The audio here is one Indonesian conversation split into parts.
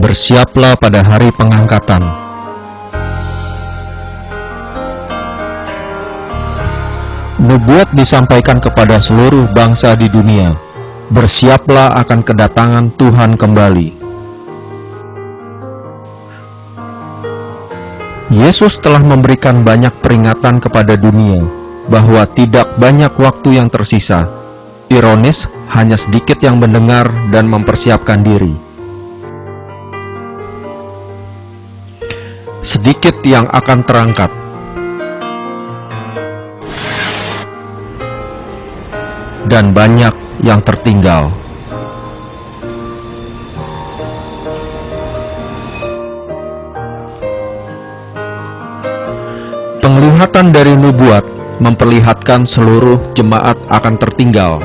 Bersiaplah pada hari pengangkatan. Nubuat disampaikan kepada seluruh bangsa di dunia. Bersiaplah akan kedatangan Tuhan kembali. Yesus telah memberikan banyak peringatan kepada dunia bahwa tidak banyak waktu yang tersisa. Ironis, hanya sedikit yang mendengar dan mempersiapkan diri. Sedikit yang akan terangkat. Dan banyak yang tertinggal. Penglihatan dari nubuat memperlihatkan seluruh jemaat akan tertinggal.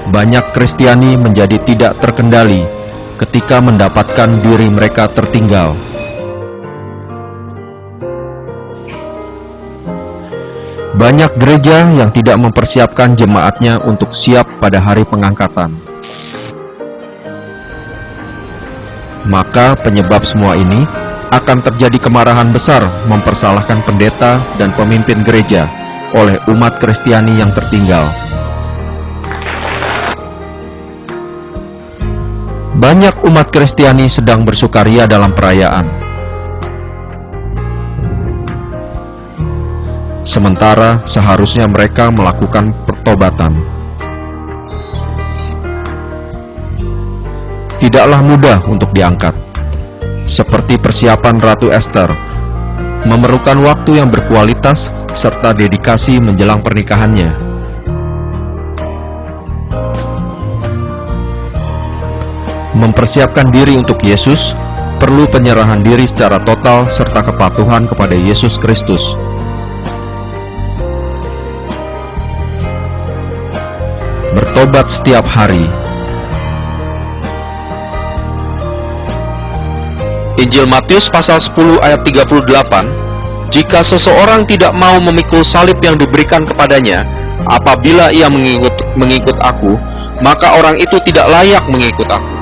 Banyak Kristiani menjadi tidak terkendali ketika mendapatkan diri mereka tertinggal. Banyak gereja yang tidak mempersiapkan jemaatnya untuk siap pada hari pengangkatan. Maka penyebab semua ini akan terjadi kemarahan besar mempersalahkan pendeta dan pemimpin gereja oleh umat Kristiani yang tertinggal. Banyak umat Kristiani sedang bersukaria dalam perayaan. Sementara seharusnya mereka melakukan pertobatan. Tidaklah mudah untuk diangkat. Seperti persiapan Ratu Esther, memerlukan waktu yang berkualitas serta dedikasi menjelang pernikahannya. Mempersiapkan diri untuk Yesus perlu penyerahan diri secara total serta kepatuhan kepada Yesus Kristus. Bertobat setiap hari. Injil Matius pasal 10 ayat 38, jika seseorang tidak mau memikul salib yang diberikan kepadanya, apabila ia mengikut aku, maka orang itu tidak layak mengikut aku.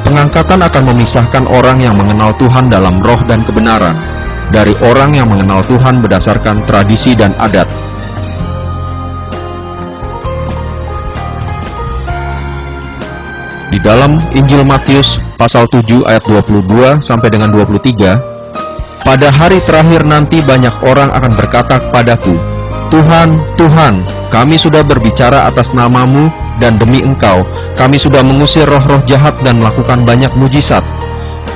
Pengangkatan akan memisahkan orang yang mengenal Tuhan dalam roh dan kebenaran dari orang yang mengenal Tuhan berdasarkan tradisi dan adat. Di dalam Injil Matius pasal 7 ayat 22 sampai dengan 23, pada hari terakhir nanti banyak orang akan berkata kepadaku, Tuhan, Tuhan, kami sudah berbicara atas namamu dan demi Engkau, kami sudah mengusir roh-roh jahat dan melakukan banyak mujizat.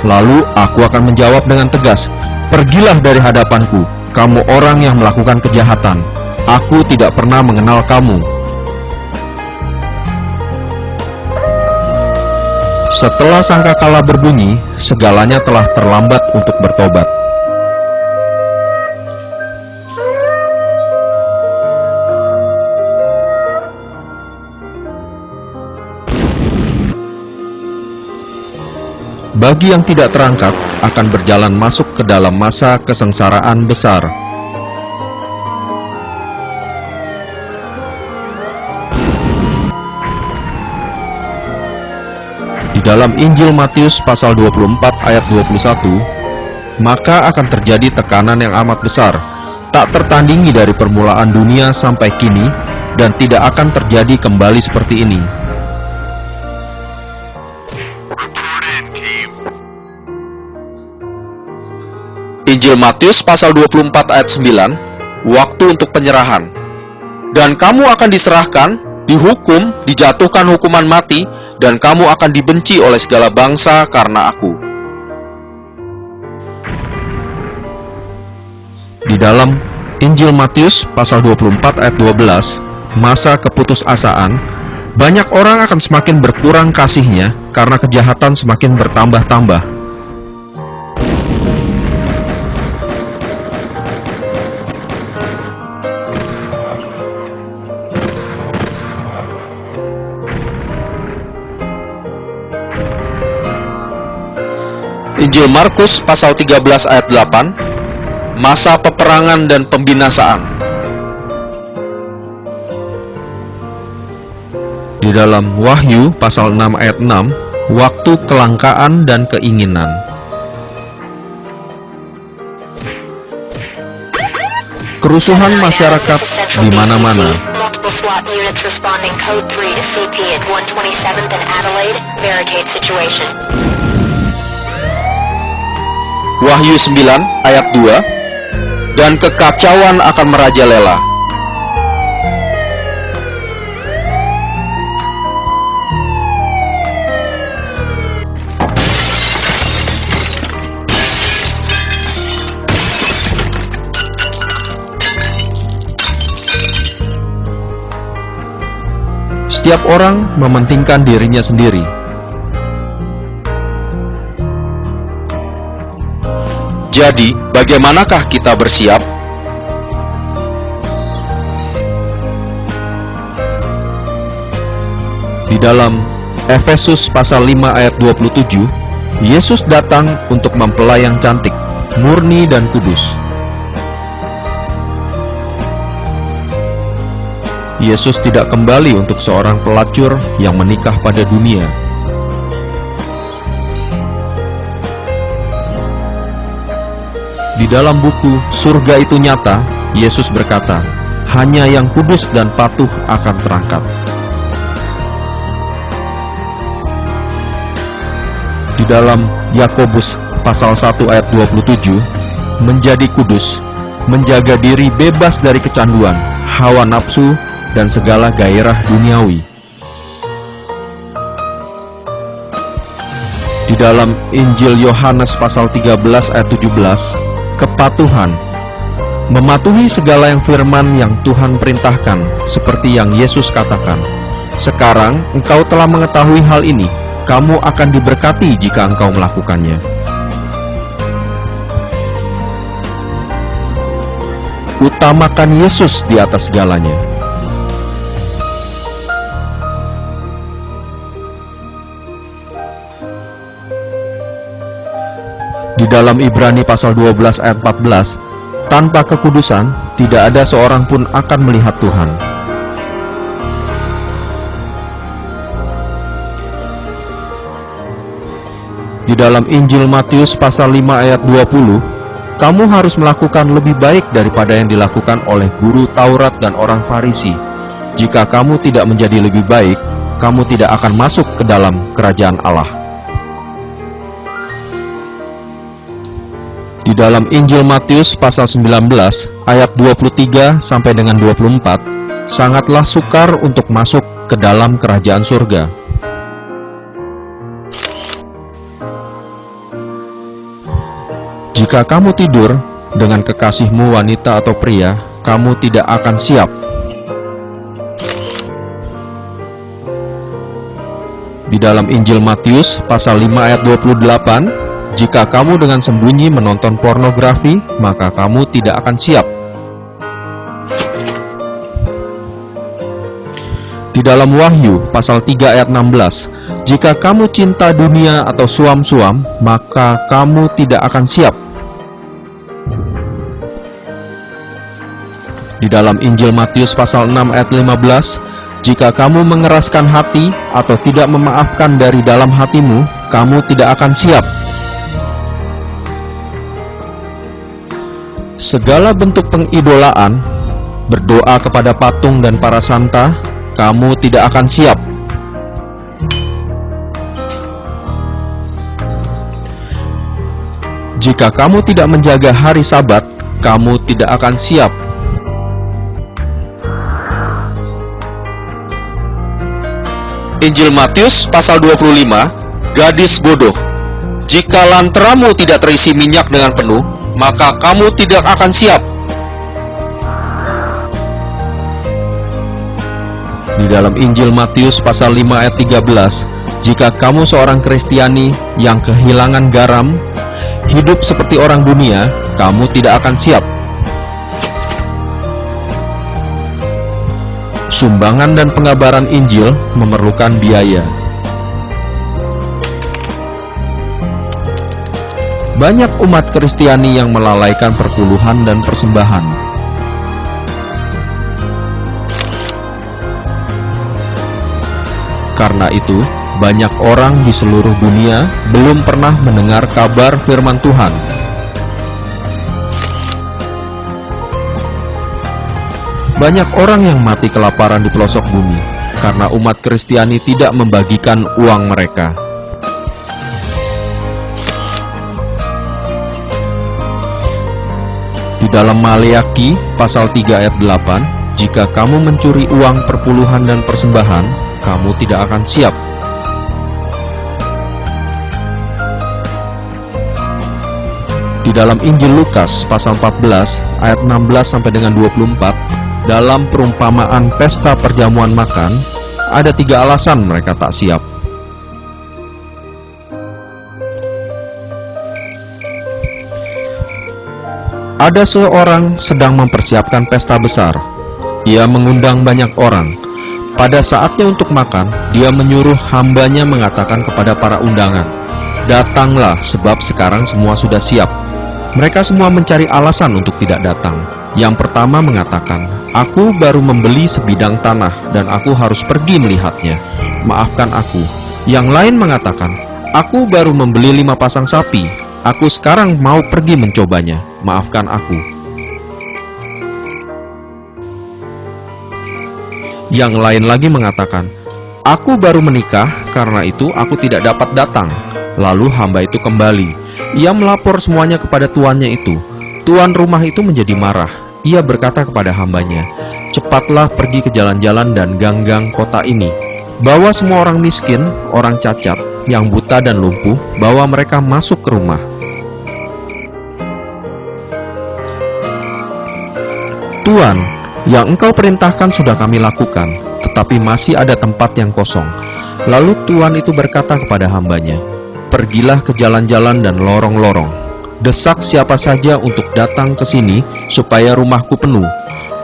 Lalu aku akan menjawab dengan tegas, pergilah dari hadapanku, kamu orang yang melakukan kejahatan. Aku tidak pernah mengenal kamu. Setelah sangkakala berbunyi, segalanya telah terlambat untuk bertobat. Bagi yang tidak terangkat, akan berjalan masuk ke dalam masa kesengsaraan besar. Di dalam Injil Matius pasal 24 ayat 21, maka akan terjadi tekanan yang amat besar, tak tertandingi dari permulaan dunia sampai kini, dan tidak akan terjadi kembali seperti ini. Injil Matius pasal 24 ayat 9, waktu untuk penyerahan. Dan kamu akan diserahkan, dihukum, dijatuhkan hukuman mati, dan kamu akan dibenci oleh segala bangsa karena aku. Di dalam Injil Matius pasal 24 ayat 12, masa keputusasaan, banyak orang akan semakin berkurang kasihnya karena kejahatan semakin bertambah-tambah. Injil Markus pasal 13 ayat 8, masa peperangan dan pembinasaan. Di dalam Wahyu pasal 6 ayat 6, waktu kelangkaan dan keinginan. Kerusuhan masyarakat di mana-mana. Multiple SWAT units responding code 3 to CP at 127th and Adelaide. Barricade situation. Wahyu 9 ayat 2, dan kekacauan akan merajalela. Setiap orang mementingkan dirinya sendiri. Jadi, bagaimanakah kita bersiap? Di dalam Efesus pasal 5 ayat 27, Yesus datang untuk mempelai yang cantik, murni dan kudus. Yesus tidak kembali untuk seorang pelacur yang menikah pada dunia. Di dalam buku Surga Itu Nyata, Yesus berkata, hanya yang kudus dan patuh akan terangkat. Di dalam Yakobus pasal 1 ayat 27, menjadi kudus, menjaga diri bebas dari kecanduan, hawa nafsu, dan segala gairah duniawi. Di dalam Injil Yohanes pasal 13 ayat 17, kepatuhan, mematuhi segala yang firman yang Tuhan perintahkan, seperti yang Yesus katakan. Sekarang engkau telah mengetahui hal ini, kamu akan diberkati jika engkau melakukannya. Utamakan Yesus di atas segalanya. Di dalam Ibrani pasal 12 ayat 14, tanpa kekudusan, tidak ada seorang pun akan melihat Tuhan. Di dalam Injil Matius pasal 5 ayat 20, kamu harus melakukan lebih baik daripada yang dilakukan oleh guru Taurat dan orang Farisi. Jika kamu tidak menjadi lebih baik, kamu tidak akan masuk ke dalam kerajaan Allah. Di dalam Injil Matius pasal 19 ayat 23 sampai dengan 24, sangatlah sukar untuk masuk ke dalam kerajaan surga. Jika kamu tidur dengan kekasihmu wanita atau pria, kamu tidak akan siap. Di dalam Injil Matius pasal 5 ayat 28, jika kamu dengan sembunyi menonton pornografi, maka kamu tidak akan siap. Di dalam Wahyu pasal 3 ayat 16, jika kamu cinta dunia atau suam-suam, maka kamu tidak akan siap. Di dalam Injil Matius pasal 6 ayat 15, jika kamu mengeraskan hati atau tidak memaafkan dari dalam hatimu, kamu tidak akan siap. Segala bentuk pengidolaan, berdoa kepada patung dan para santa, kamu tidak akan siap. Jika kamu tidak menjaga hari Sabat, kamu tidak akan siap. Injil Matius pasal 25, gadis bodoh. Jika lanteramu tidak terisi minyak dengan penuh, maka kamu tidak akan siap. Di dalam Injil Matius pasal 5 ayat 13, jika kamu seorang Kristiani yang kehilangan garam, hidup seperti orang dunia, kamu tidak akan siap. Sumbangan dan pengabaran Injil memerlukan biaya. Banyak umat Kristiani yang melalaikan perpuluhan dan persembahan. Karena itu, banyak orang di seluruh dunia belum pernah mendengar kabar firman Tuhan. Banyak orang yang mati kelaparan di pelosok bumi karena umat Kristiani tidak membagikan uang mereka. Di dalam Maleakhi pasal 3 ayat 8, jika kamu mencuri uang perpuluhan dan persembahan, kamu tidak akan siap. Di dalam Injil Lukas pasal 14 ayat 16 sampai dengan 24, dalam perumpamaan pesta perjamuan makan, ada 3 alasan mereka tak siap. Ada seorang sedang mempersiapkan pesta besar. Ia mengundang banyak orang. Pada saatnya untuk makan, dia menyuruh hambanya mengatakan kepada para undangan, "Datanglah, sebab sekarang semua sudah siap." Mereka semua mencari alasan untuk tidak datang. Yang pertama mengatakan, "Aku baru membeli sebidang tanah dan aku harus pergi melihatnya. Maafkan aku." Yang lain mengatakan, "Aku baru membeli 5 pasang sapi. Aku sekarang mau pergi mencobanya. Maafkan aku." Yang lain lagi mengatakan, "Aku baru menikah, karena itu aku tidak dapat datang." Lalu hamba itu kembali. Ia melapor semuanya kepada tuannya itu. Tuan rumah itu menjadi marah. Ia berkata kepada hambanya, "Cepatlah pergi ke jalan-jalan dan gang-gang kota ini. Bawa semua orang miskin, orang cacat, yang buta dan lumpuh, bawa mereka masuk ke rumah. Tuan, yang engkau perintahkan sudah kami lakukan, tetapi masih ada tempat yang kosong." Lalu tuan itu berkata kepada hambanya, "Pergilah ke jalan-jalan dan lorong-lorong. Desak siapa saja untuk datang ke sini, supaya rumahku penuh.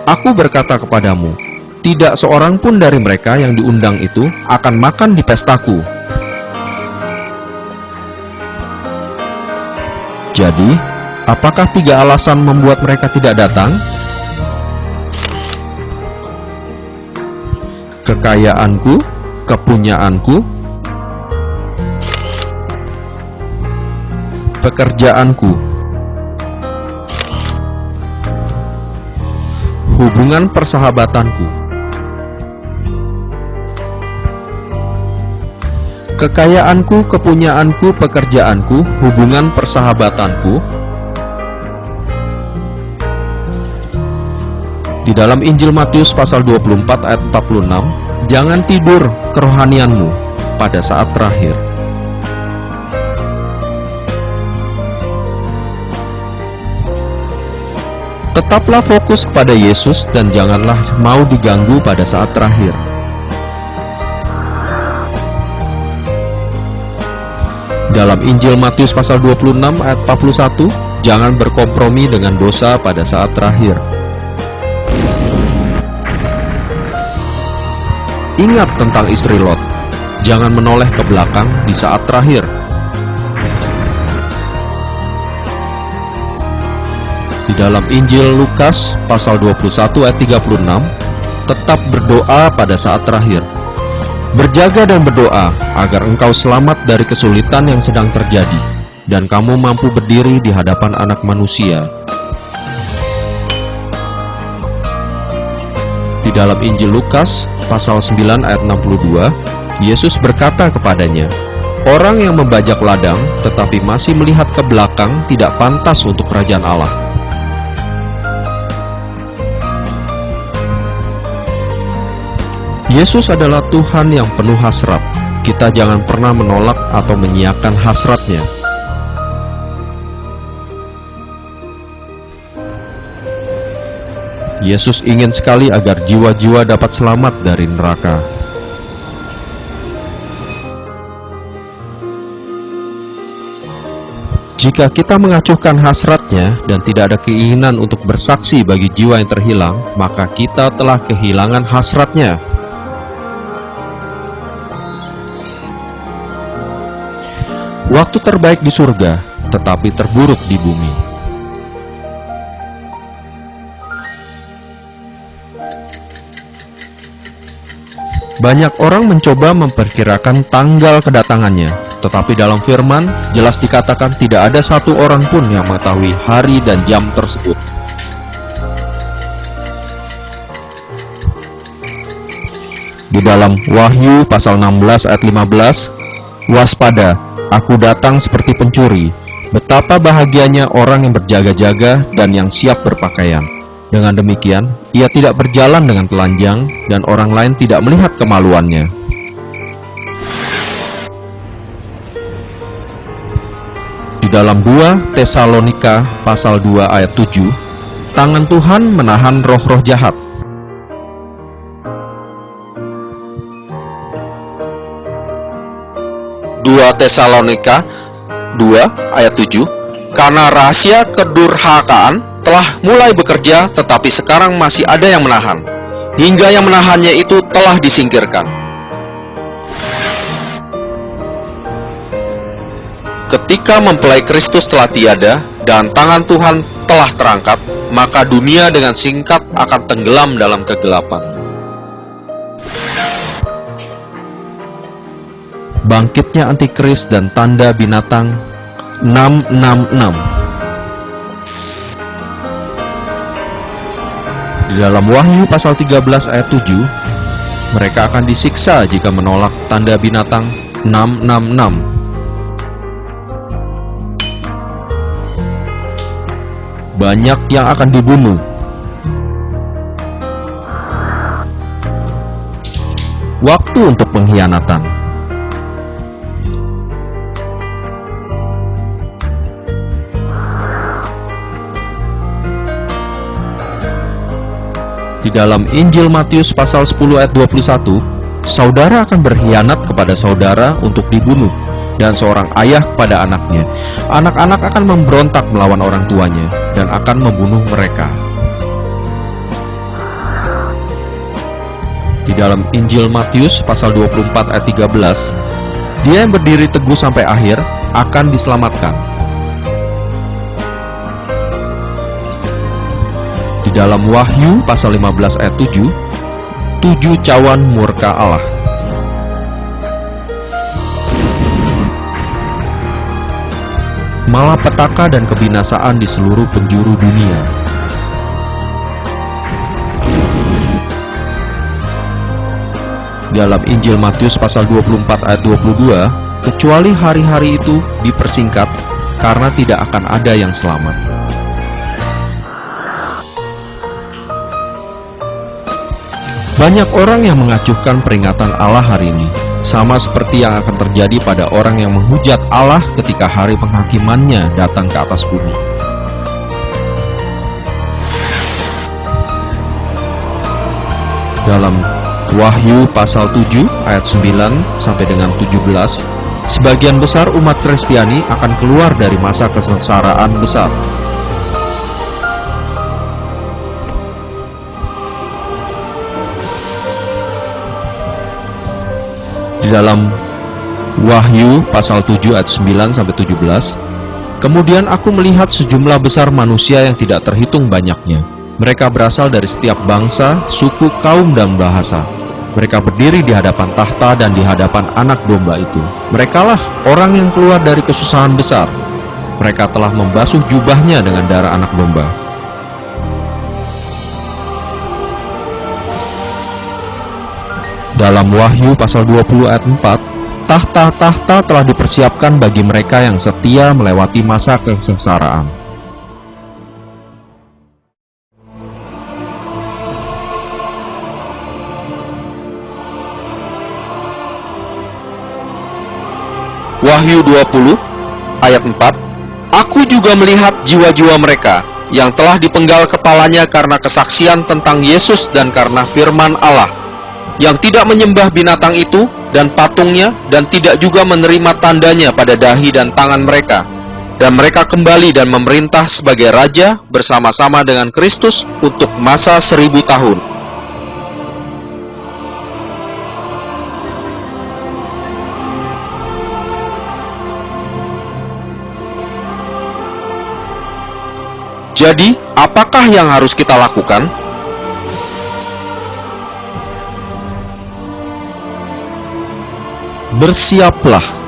Aku berkata kepadamu, tidak seorang pun dari mereka yang diundang itu akan makan di pestaku." Jadi, apakah 3 alasan membuat mereka tidak datang? Kekayaanku, kepunyaanku, pekerjaanku, hubungan persahabatanku. Kekayaanku, kepunyaanku, pekerjaanku, hubungan persahabatanku. Di dalam Injil Matius pasal 24 ayat 46, jangan tidur kerohanianmu pada saat terakhir. Tetaplah fokus kepada Yesus dan janganlah mau diganggu pada saat terakhir. Dalam Injil Matius pasal 26 ayat 41, jangan berkompromi dengan dosa pada saat terakhir. Ingat tentang istri Lot, jangan menoleh ke belakang di saat terakhir. Di dalam Injil Lukas pasal 21 ayat 36, tetap berdoa pada saat terakhir. Berjaga dan berdoa agar engkau selamat dari kesulitan yang sedang terjadi, dan kamu mampu berdiri di hadapan Anak Manusia. Di dalam Injil Lukas pasal 9 ayat 62, Yesus berkata kepadanya, "Orang yang membajak ladang tetapi masih melihat ke belakang tidak pantas untuk kerajaan Allah." Yesus adalah Tuhan yang penuh hasrat. Kita jangan pernah menolak atau menyiapkan hasratnya. Yesus ingin sekali agar jiwa-jiwa dapat selamat dari neraka. Jika kita mengacuhkan hasratnya dan tidak ada keinginan untuk bersaksi bagi jiwa yang terhilang, maka kita telah kehilangan hasratnya. Waktu terbaik di surga, tetapi terburuk di bumi. Banyak orang mencoba memperkirakan tanggal kedatangannya, tetapi dalam firman jelas dikatakan tidak ada satu orang pun yang mengetahui hari dan jam tersebut. Di dalam Wahyu pasal 16 ayat 15, waspada, aku datang seperti pencuri. Betapa bahagianya orang yang berjaga-jaga dan yang siap berpakaian. Dengan demikian, ia tidak berjalan dengan telanjang dan orang lain tidak melihat kemaluannya. Di dalam 2 Tesalonika pasal 2 ayat 7, tangan Tuhan menahan roh-roh jahat. Tesalonika 2 ayat 7, karena rahasia kedurhakaan telah mulai bekerja, tetapi sekarang masih ada yang menahan, hingga yang menahannya itu telah disingkirkan. Ketika mempelai Kristus telah tiada dan tangan Tuhan telah terangkat, maka dunia dengan singkat akan tenggelam dalam kegelapan. Bangkitnya Antikris dan tanda binatang 666. Di dalam Wahyu pasal 13 ayat 7, mereka akan disiksa jika menolak tanda binatang 666. Banyak yang akan dibunuh. Waktu untuk pengkhianatan. Di dalam Injil Matius pasal 10 ayat 21, saudara akan berkhianat kepada saudara untuk dibunuh, dan seorang ayah kepada anaknya. Anak-anak akan memberontak melawan orang tuanya, dan akan membunuh mereka. Di dalam Injil Matius pasal 24 ayat 13, dia yang berdiri teguh sampai akhir akan diselamatkan. Di dalam Wahyu pasal 15 ayat 7, 7 cawan murka Allah. Malapetaka dan kebinasaan di seluruh penjuru dunia. Dalam Injil Matius pasal 24 ayat 22, kecuali hari-hari itu dipersingkat karena tidak akan ada yang selamat. Banyak orang yang mengacuhkan peringatan Allah hari ini, sama seperti yang akan terjadi pada orang yang menghujat Allah ketika hari penghakimannya datang ke atas bumi. Dalam Wahyu pasal 7 ayat 9 sampai dengan 17, sebagian besar umat Kristiani akan keluar dari masa kesengsaraan besar. Di dalam Wahyu pasal 7 ayat 9 sampai 17, kemudian aku melihat sejumlah besar manusia yang tidak terhitung banyaknya. Mereka berasal dari setiap bangsa, suku, kaum, dan bahasa. Mereka berdiri di hadapan tahta dan di hadapan anak domba itu. Merekalah orang yang keluar dari kesusahan besar. Mereka telah membasuh jubahnya dengan darah anak domba. Dalam Wahyu pasal 20 ayat 4, tahta-tahta telah dipersiapkan bagi mereka yang setia melewati masa kesengsaraan. Wahyu 20 ayat 4, aku juga melihat jiwa-jiwa mereka yang telah dipenggal kepalanya karena kesaksian tentang Yesus dan karena firman Allah, yang tidak menyembah binatang itu dan patungnya, dan tidak juga menerima tandanya pada dahi dan tangan mereka. Dan mereka kembali dan memerintah sebagai raja bersama-sama dengan Kristus untuk masa 1000 tahun. Jadi, apakah yang harus kita lakukan? Bersiaplah